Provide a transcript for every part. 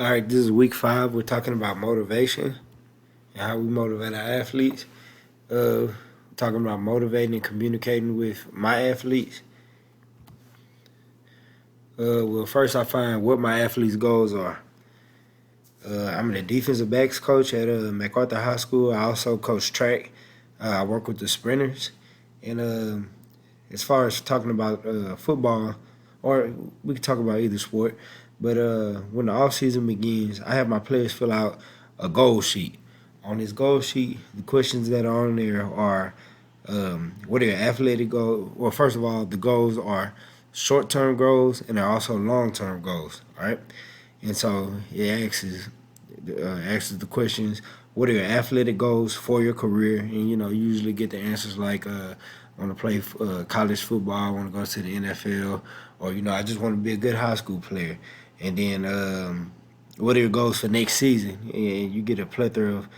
All right, this is week 5. We're talking about motivation and how we motivate our athletes. Talking about motivating and communicating with my athletes. Well, first I find what my athletes' goals are. I'm the defensive backs coach at MacArthur High School. I also coach track. I work with the sprinters. And as far as talking about football, or we can talk about either sport, but when the off season begins, I have my players fill out a goal sheet. On this goal sheet, the questions that are on there are what are your athletic goals? Well, first of all, the goals are short-term goals and they're also long-term goals, all right? And so it asks the questions, what are your athletic goals for your career? And, you usually get the answers like, want to play college football, I want to go to the NFL, or, I just want to be a good high school player. And then what are your goals for next season? And you get a plethora of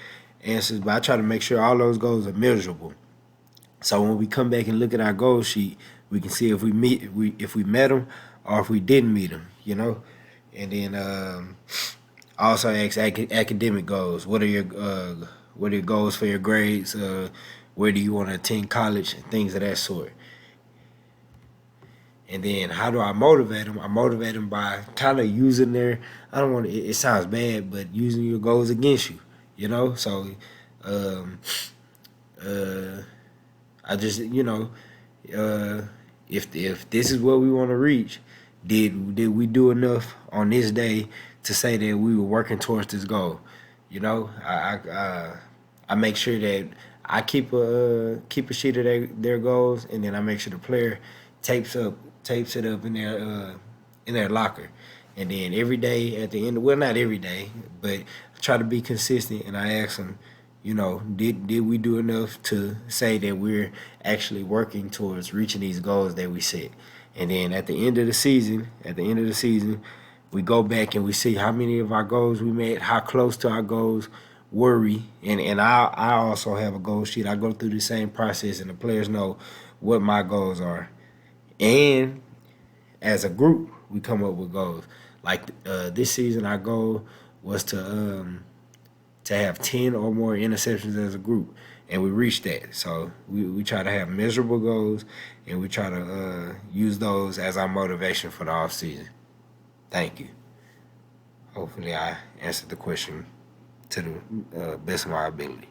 answers, but I try to make sure all those goals are measurable. So when we come back and look at our goal sheet, we can see if we met them or if we didn't meet them, And then I also ask academic goals. What are your goals for your grades? Where do you want to attend college? And things of that sort. And then how do I motivate them? I motivate them by kind of using I don't want to, it sounds bad, but using your goals against you, So um, I just, if this is what we want to reach, did we do enough on this day to say that we were working towards this goal? I make sure that I keep a sheet of their goals, and then I make sure the player tapes it up in their locker, and then every day at the end, well, not every day, but I try to be consistent, and I ask them, did we do enough to say that we're actually working towards reaching these goals that we set? And then at the end of the season, we go back and we see how many of our goals we met, how close to our goals were we, and I also have a goal sheet. I go through the same process, and the players know what my goals are. And as a group, we come up with goals. Like this season, our goal was to have 10 or more interceptions as a group, and we reached that. So we try to have measurable goals, and we try to use those as our motivation for the off season. Thank you. Hopefully I answered the question to the best of my ability.